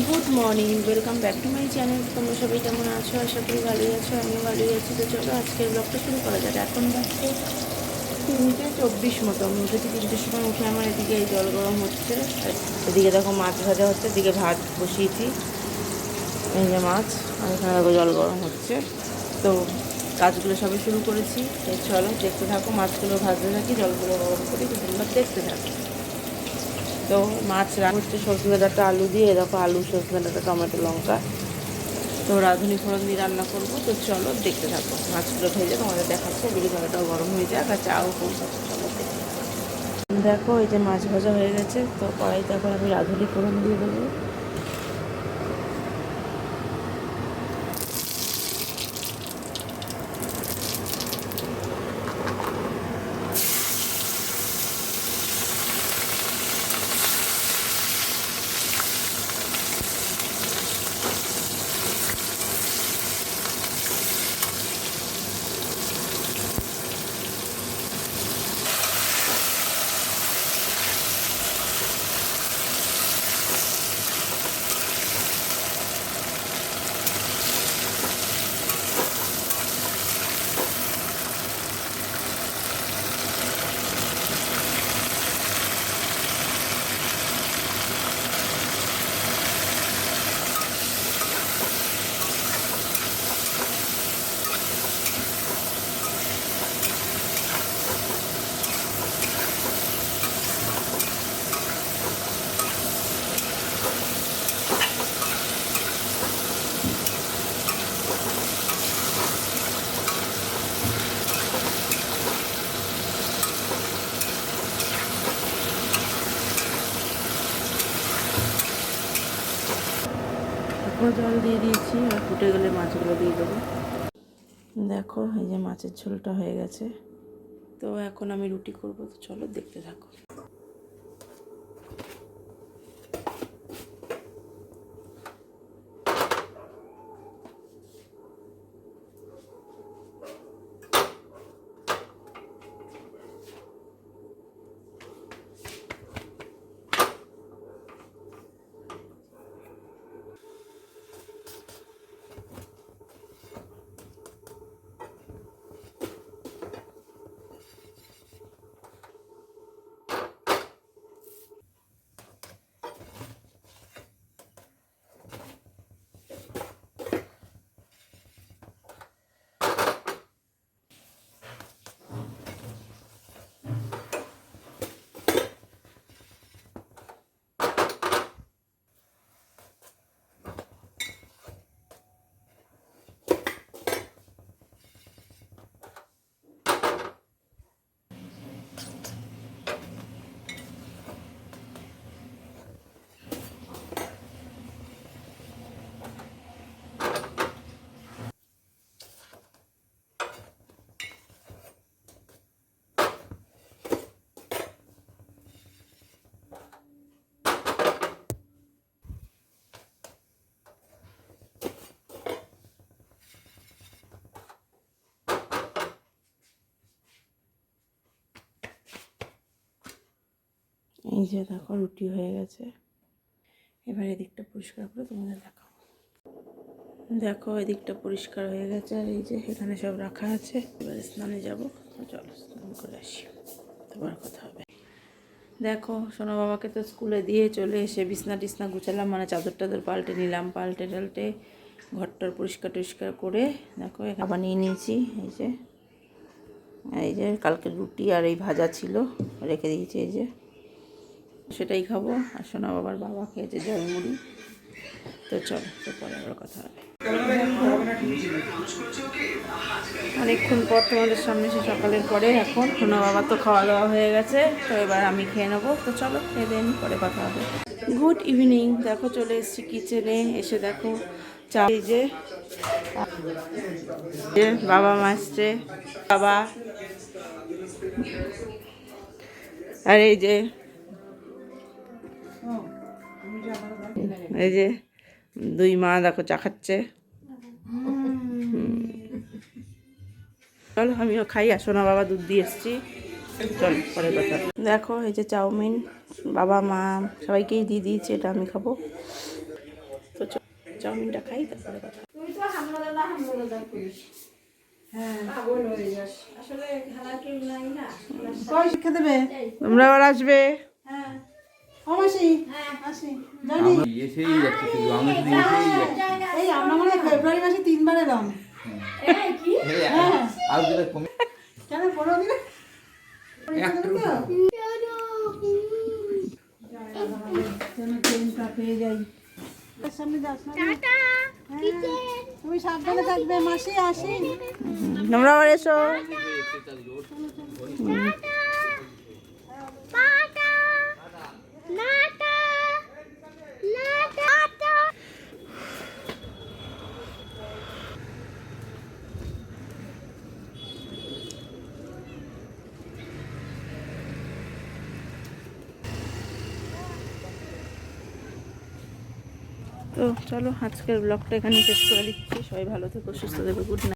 Good morning, welcome back to my channel. তোমরা সবাই কেমন আছো? আশা করি ভালোই আছো, আমিও ভালোই আছি। তো চলো আজকের ব্লগটা শুরু করা যাক। এখন বাজছে 3:24 মতো। আমি উঠেছি 3টের সময়। উঠে আমার এদিকে এই জল গরম হচ্ছে, এদিকে দেখো মাছ ভাজা হচ্ছে, এদিকে ভাত বসিয়েছি। এই যে মাছ, আর এখানে দেখো জল গরম হচ্ছে। তো কাজগুলো সবই শুরু করেছি। তো চলো দেখতে থাকো, মাছগুলো ভাজতে থাকি, জলগুলো গরম করি, তো তোমরা দেখতে থাকো। তো মাছ রান্না হচ্ছে সজনে ডাঁটা আলু দিয়ে। দেখো আলু, সজনে ডাঁটা, টমেটো, লঙ্কা। তো রাঁধুনি ফোড়ন দিয়ে রান্না করবো। তো চলো দেখতে থাকো, মাছগুলো ভেজে তোমাদের দেখাচ্ছে। এদিকে জলটাও গরম হয়ে যাক আর চাও পৌঁছাচ্ছে। চলো দেখতে দেখো, এই যে মাছ ভাজা হয়ে গেছে। তো কড়াইতে এখন আমি রাঁধুনি ফোড়ন দিয়ে দেবো। তারপর জল দিয়ে দিয়েছি, আর ফুটে গেলে মাছগুলো দিয়ে দেবো। দেখো, এই যে মাছের ঝোলটা হয়ে গেছে। তো এখন আমি রুটি করবো। তো চলো দেখতে থাকো। এই যে দেখো, রুটি হয়ে গেছে। এবার এদিকটা পরিষ্কার করে তোমাদের দেখাবো। দেখো, এদিকটা পরিষ্কার হয়ে গেছে, আর এই যে এখানে সব রাখা আছে। এবার স্নানে যাবো। চলো স্নান করে আসি, তোমার কথা হবে। দেখো, সোনা বাবাকে তো স্কুলে দিয়ে চলে এসে বিছনা টিছনা গুছালাম, মানে চাদর টাদর পাল্টে নিলাম। পাল্টে টাল্টে ঘরটার পরিষ্কার টরিষ্কার করে দেখো আবার নিয়ে নিয়েছি। এই যে কালকে রুটি আর এই ভাজা ছিল, রেখে দিয়েছি। এই যে সেটাই খাবো। আর সোনা বাবার বাবা খেয়েছে জলমুড়ি। তো চলো, তো পরে আবার কথা হবে। অনেকক্ষণ পর তোমাদের সামনে এসে, সকালের পরে। এখন সোনা বাবা তো খাওয়া দাওয়া হয়ে গেছে, তো এবার আমি খেয়ে নেবো। তো চলো খেয়ে দেন, পরে কথা হবে। Good evening. দেখো চলে এসেছি কিচেনে। এসে দেখো চা, এই যে বাবা মা আসছে, বাবা, আর এই যে দুই মা দেখো চা খাচ্ছে। চলো আমিও খাই। আসো না, বাবা দুধ দিয়ে এসছি। চলো পরে কথা। দেখো, এই যে চাউমিন বাবা মা সবাইকেই দিয়ে দিয়েছি, এটা আমি খাবো। চাউমিনটা খাই তারপরে কথা। তুই তো হামলাদার করিস। হ্যাঁ পাগল হয়ে যাস আসলে খেলার কেউ নাই না। কই শিক্ষা দেবে? তোমরা আবার আসবে। হ্যাঁ ও মাসি হ্যাঁ আসি জানি এসেই যাচ্ছে শুধু আমরা শুধু এসেই যাচ্ছি এই আমরা মনে হয় ফেব্রুয়ারি মাসে 3 বার এলাম। এই কি হ্যাঁ আর যেটা কমে কেন 15 দিনে একটু যেন ট্রেনটা পেয়ে যাই। সামনে যাস না টাটা তুমি সাবধানে থাকবে মাসি আসি। তোমরা আবার এসো। তো চলো আজকের ব্লগটা এখানে শেষ করে দিচ্ছি। সবাই ভালো থেকো, সুস্থ থেকো, গুড নাইট।